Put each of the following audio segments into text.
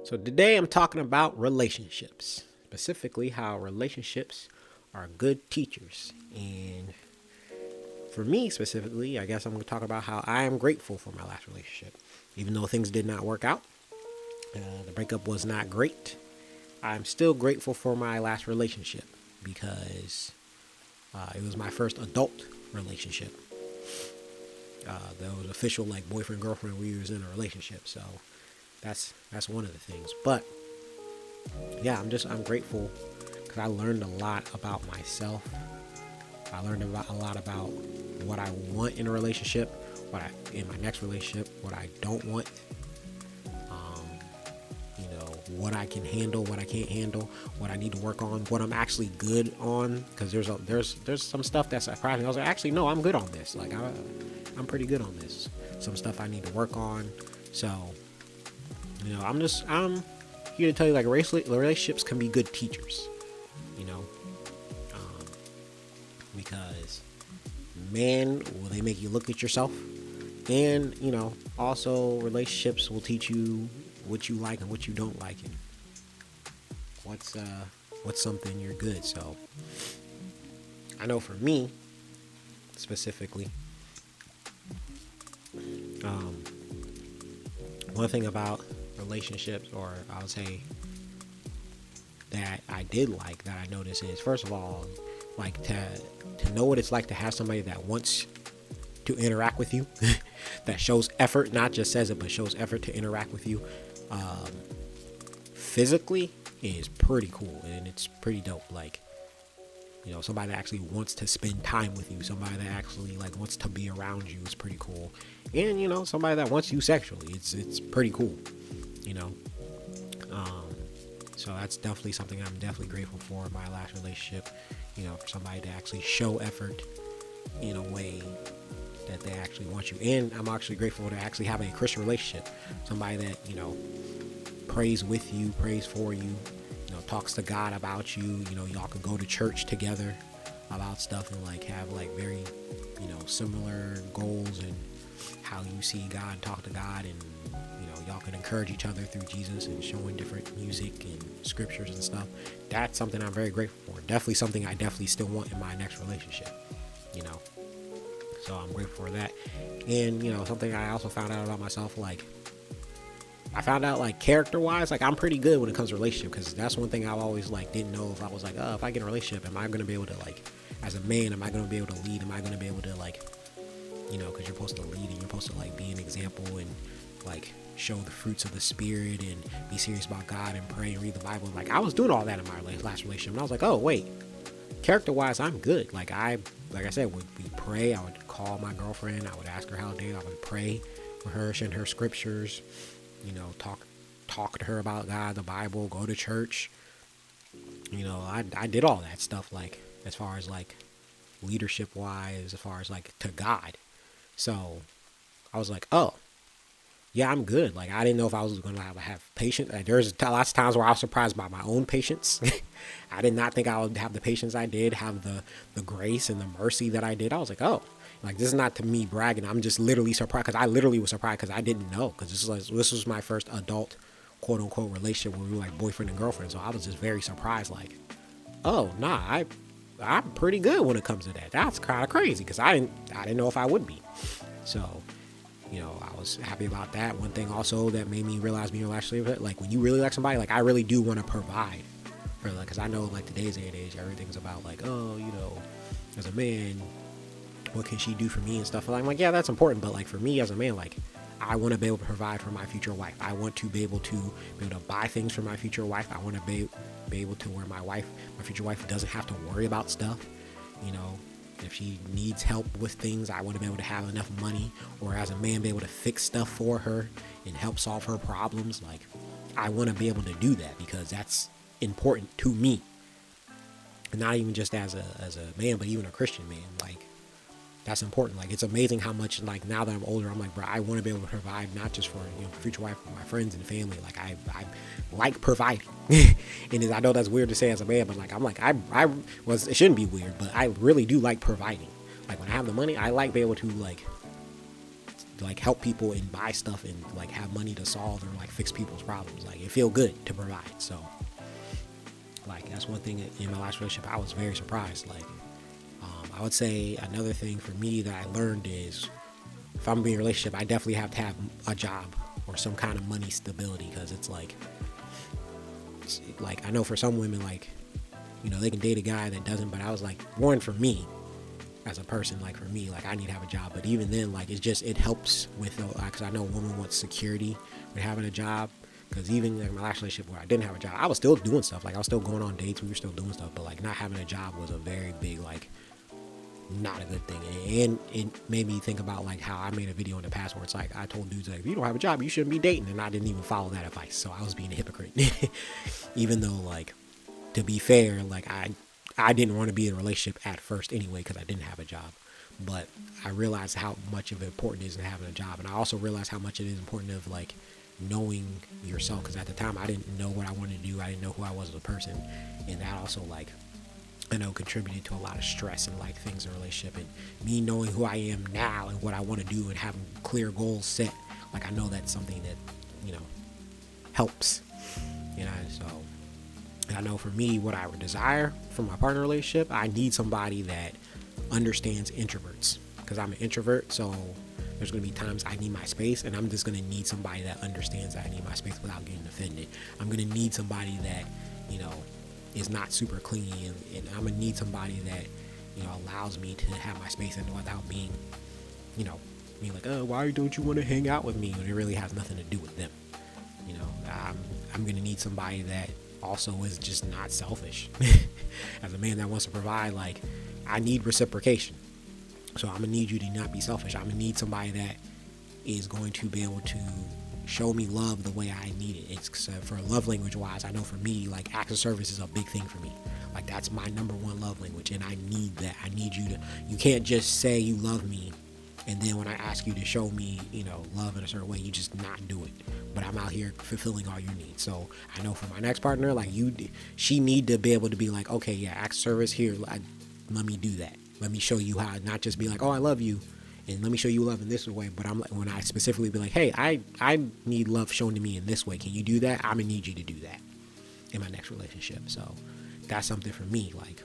So today I'm talking about relationships, specifically how relationships are good teachers. And for me specifically, I guess I'm going to talk about how I am grateful for my last relationship. Even though things did not work out, the breakup was not great, I'm still grateful for my last relationship because it was my first adult relationship. That was official, like boyfriend girlfriend. We was in a relationship, so that's one of the things. But yeah, I'm grateful because I learned a lot about myself. I learned a lot about what I want in a relationship, in my next relationship, what I don't want. What I can handle, what I can't handle, what I need to work on, what I'm actually good on. Because there's some stuff that surprised me. I was like, actually, no, I'm good on this. Like I'm pretty good on this. Some stuff I need to work on. So I'm here to tell you, like, relationships can be good teachers. You know, because man, will they make you look at yourself, and also relationships will teach you what you like and what you don't like, and what's something you're good. So I know for me specifically, one thing about relationships, or I would say that I did like, that I noticed, is first of all, like, to know what it's like to have somebody that wants to interact with you, that shows effort, not just says it, but shows effort to interact with you. Physically is pretty cool, and it's pretty dope. Like, somebody that actually wants to spend time with you, somebody that actually like wants to be around you is pretty cool. And somebody that wants you sexually, it's pretty cool. you know so that's definitely something I'm definitely grateful for in my last relationship. For somebody to actually show effort in a way that they actually want you. And I'm actually grateful to actually have a Christian relationship. Somebody that, prays with you, prays for you, talks to God about you. Y'all can go to church together about stuff and like have like very, similar goals and how you see God, talk to God, and y'all can encourage each other through Jesus and showing different music and scriptures and stuff. That's something I'm very grateful for. Definitely something I definitely still want in my next relationship. So I'm grateful for that. And something I also found out about myself, like I found out like character wise, like I'm pretty good when it comes to relationship, because that's one thing I always like didn't know if I was like, oh, if I get in a relationship, am I going to be able to, like, as a man, am I going to be able to lead? Am I going to be able to, like, because you're supposed to lead and you're supposed to like be an example and like show the fruits of the spirit and be serious about God and pray and read the Bible. Like I was doing all that in my last relationship, and I was like, oh wait, character wise, I'm good. Like I said, we pray. I would call my girlfriend. I would ask her how it did. I would pray for her, send her scriptures. Talk to her about God, the Bible, go to church. I did all that stuff, like as far as like leadership wise, as far as like to God. So I was like, oh yeah, I'm good. Like I didn't know if I was gonna have patience. Like, there's lots of times where I was surprised by my own patience. I did not think I would have the patience I did, have the grace and the mercy that I did. I was like, oh, like this is not to me bragging. I'm just literally surprised, because I literally was surprised because I didn't know, because this was my first adult quote unquote relationship where we were like boyfriend and girlfriend. So I was just very surprised, like, oh nah, I'm pretty good when it comes to that. That's kind of crazy, because I didn't know if I would be. So I was happy about that. One thing also that made me realize being actually, like, when you really like somebody, like I really do want to provide for them, because I know like today's day and age, everything's about like, oh, as a man, what can she do for me and stuff. And I'm like, yeah, that's important, but like for me as a man, like I want to be able to provide for my future wife. I want to be able to buy things for my future wife. I want to be able to where my future wife doesn't have to worry about stuff. If she needs help with things, I want to be able to have enough money, or as a man, be able to fix stuff for her and help solve her problems. Like, I want to be able to do that because that's important to me. And not even just as a man, but even a Christian man. Like, that's important. Like, it's amazing how much, like, now that I'm older, I'm like, bro, I want to be able to provide not just for, future wife, but my friends and family. Like, I like providing. And I know that's weird to say as a man, but like, I'm like, it shouldn't be weird, but I really do like providing. Like, when I have the money, I like be able to, like, like help people and buy stuff and like have money to solve or like fix people's problems. Like it feel good to provide. So like that's one thing in my last relationship I was very surprised. Like I would say another thing for me that I learned is if I'm in a relationship, I definitely have to have a job or some kind of money stability, because it's like I know for some women, like, you know, they can date a guy that doesn't, but I was like, one, for me as a person, like for me, like I need to have a job. But even then, like it helps with, because I know a woman wants security with having a job. Because even like my last relationship where I didn't have a job, I was still doing stuff. Like I was still going on dates, we were still doing stuff, but like not having a job was a very big, like, not a good thing. And it made me think about like how I made a video in the past where it's like I told dudes like, if you don't have a job, you shouldn't be dating, and I didn't even follow that advice. So I was being a hypocrite. Even though, like, to be fair, like I didn't want to be in a relationship at first anyway because I didn't have a job. But I realized how much of it important it is in having a job, and I also realized how much it is important of like knowing yourself, because at the time I didn't know what I wanted to do. I didn't know who I was as a person, and that also, like, I know contributed to a lot of stress and like things in a relationship. And me knowing who I am now and what I want to do and having clear goals set, like I know that's something that, you know, helps, you know. So I know for me, what I would desire from my partner relationship, I need somebody that understands introverts, because I'm an introvert. So there's going to be times I need my space, and I'm just going to need somebody that understands that I need my space without getting offended. I'm going to need somebody that, you know, is not super clingy, and I'm gonna need somebody that, you know, allows me to have my space and without being, you know, being like, oh, why don't you want to hang out with me, when it really has nothing to do with them. You know, I'm gonna need somebody that also is just not selfish. As a man that wants to provide, like, I need reciprocation. So I'm gonna need you to not be selfish. I'm gonna need somebody that is going to be able to show me love the way I need it. It's for love language wise, I know for me, like, acts of service is a big thing for me. Like that's my number one love language, and I need that. I need you can't just say you love me and then when I ask you to show me, you know, love in a certain way, you just not do it. But I'm out here fulfilling all your needs. So I know for my next partner, like she need to be able to be like, okay, yeah, acts of service here, let me do that. Let me show you how, not just be like, oh, I love you, and let me show you love in this way. But I'm like, when I specifically be like, hey, I need love shown to me in this way. Can you do that? I'm gonna need you to do that in my next relationship. So that's something for me. Like,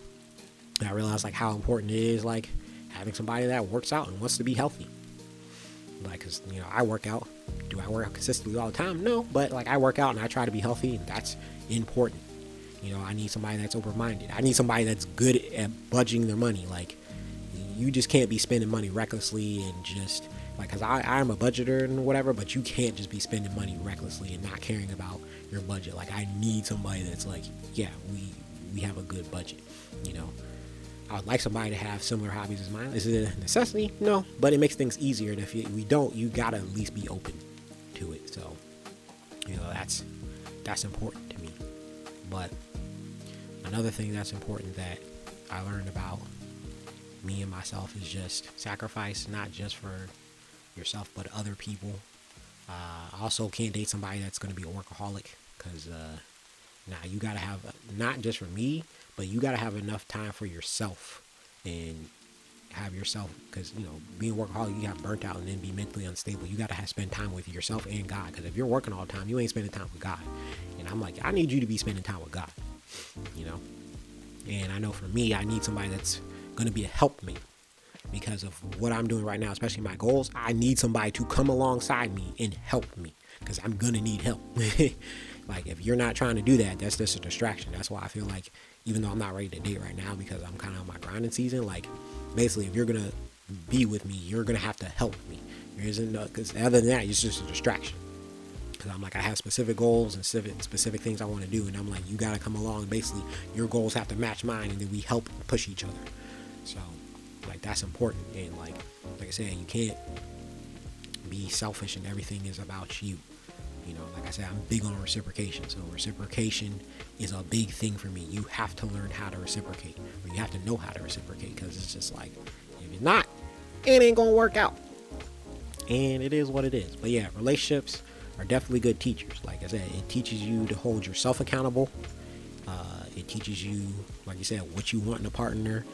I realize like how important it is, like having somebody that works out and wants to be healthy. Like, cause you know, I work out. Do I work out consistently all the time? No, but like I work out and I try to be healthy, and that's important. You know, I need somebody that's open-minded. I need somebody that's good at budgeting their money. Like, you just can't be spending money recklessly and just like, cause I'm a budgeter and whatever, but you can't just be spending money recklessly and not caring about your budget. Like, I need somebody that's like, yeah, we have a good budget. You know, I would like somebody to have similar hobbies as mine. Is it a necessity? No, but it makes things easier. And if we don't, you gotta at least be open to it. So, you know, that's important to me. But another thing that's important that I learned about me and myself is just sacrifice, not just for yourself, but other people. I also can't date somebody that's going to be a workaholic, because now you got to have, not just for me, but you got to have enough time for yourself and have yourself, because, you know, being a workaholic, you got burnt out and then be mentally unstable. You got to spend time with yourself and God, because if you're working all the time, you ain't spending time with God. And I'm like, I need you to be spending time with God, you know. And I know for me, I need somebody that's going to be a helpmate, because of what I'm doing right now, especially my goals. I need somebody to come alongside me and help me, because I'm going to need help. Like, if you're not trying to do that, that's just a distraction. That's why I feel like, even though I'm not ready to date right now because I'm kind of on my grinding season, like, basically, if you're going to be with me, you're going to have to help me. There isn't, because other than that, it's just a distraction. Because I'm like, I have specific goals and specific things I want to do, and I'm like, you got to come along. Basically, your goals have to match mine, and then we help push each other. So, like, that's important. And like I said, you can't be selfish and everything is about you. You know, like I said, I'm big on reciprocation. So reciprocation is a big thing for me. You have to learn how to reciprocate, or you have to know how to reciprocate, because it's just like, if you're not, it ain't gonna work out. And it is what it is. But yeah, relationships are definitely good teachers. Like I said, it teaches you to hold yourself accountable. It teaches you, like you said, what you want in a partner,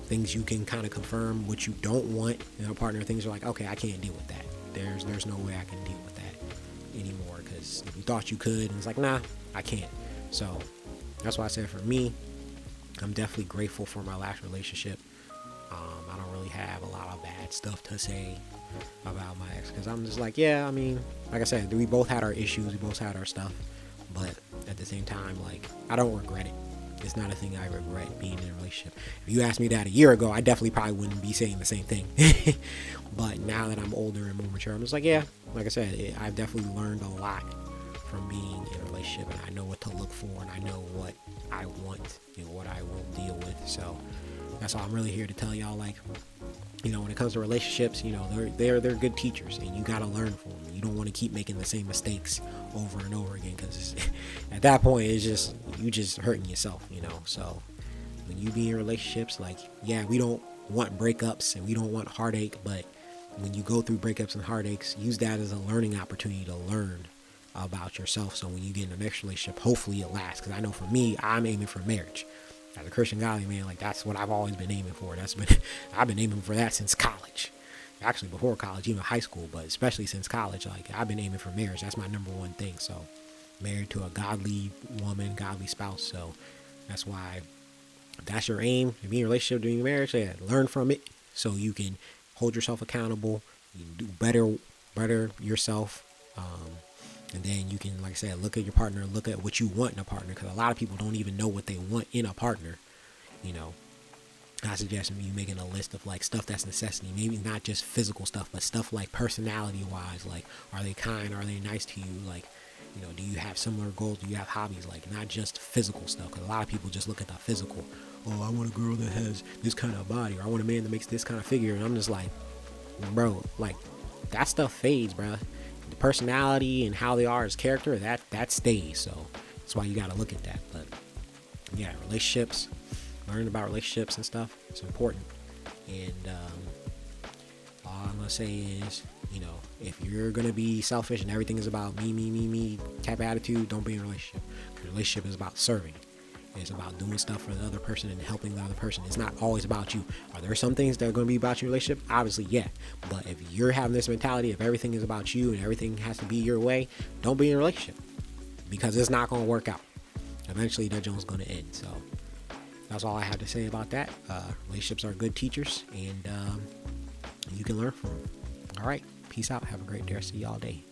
things you can kind of confirm, what you don't want in a partner, things are like, okay, I can't deal with that. there's no way I can deal with that anymore, because you thought you could, and it's like, nah, I can't. So that's why I said, for me, I'm definitely grateful for my last relationship. I don't really have a lot of bad stuff to say about my ex, because I'm just like, yeah, I mean, like I said, we both had our issues, we both had our stuff, but at the same time, like, I don't regret it. It's not a thing I regret, being in a relationship. If you asked me that a year ago, I definitely probably wouldn't be saying the same thing. But now that I'm older and more mature, I'm just like, yeah, like I said, I've definitely learned a lot from being in a relationship, and I know what to look for, and I know what I want and what I won't deal with. So that's all I'm really here to tell y'all. Like, when it comes to relationships, they're good teachers, and you gotta learn from them. You don't want to keep making the same mistakes over and over again, because at that point, you just hurting yourself. So when you be in relationships, like, yeah, we don't want breakups and we don't want heartache, but when you go through breakups and heartaches, use that as a learning opportunity to learn about yourself. So when you get in the next relationship, hopefully it lasts. Because I know for me, I'm aiming for marriage. As a Christian godly man, like, that's what I've always been aiming for. I've been aiming for that since college. Actually, before college, even high school, but especially since college, like, I've been aiming for marriage. That's my number one thing. So, married to a godly woman, godly spouse. So that's why, if that's your aim, to be in a relationship during marriage, yeah, learn from it so you can hold yourself accountable, you can do better yourself. And then you can, like I said, look at your partner, look at what you want in a partner, because a lot of people don't even know what they want in a partner. I suggest you making a list of, like, stuff that's necessity, maybe not just physical stuff, but stuff like personality wise, like, are they kind, are they nice to you, like, do you have similar goals, do you have hobbies, like, not just physical stuff, because a lot of people just look at the physical. Oh, I want a girl that has this kind of body, or I want a man that makes this kind of figure, and I'm just like, bro, like, that stuff fades, bro. The personality and how they are as character, that stays. So that's why you got to look at that. But yeah, relationships, learn about relationships and stuff, it's important. And all I'm gonna say is, if you're gonna be selfish and everything is about me type of attitude, don't be in a relationship. A relationship is about serving. It's about doing stuff for the other person and helping the other person. It's not always about you. Are there some things that are going to be about your relationship? Obviously, yeah. But if you're having this mentality, if everything is about you and everything has to be your way, don't be in a relationship, because it's not going to work out. Eventually, that joint's going to end. So that's all I have to say about that. Relationships are good teachers, and you can learn from them. All right. Peace out. Have a great day. See y'all day.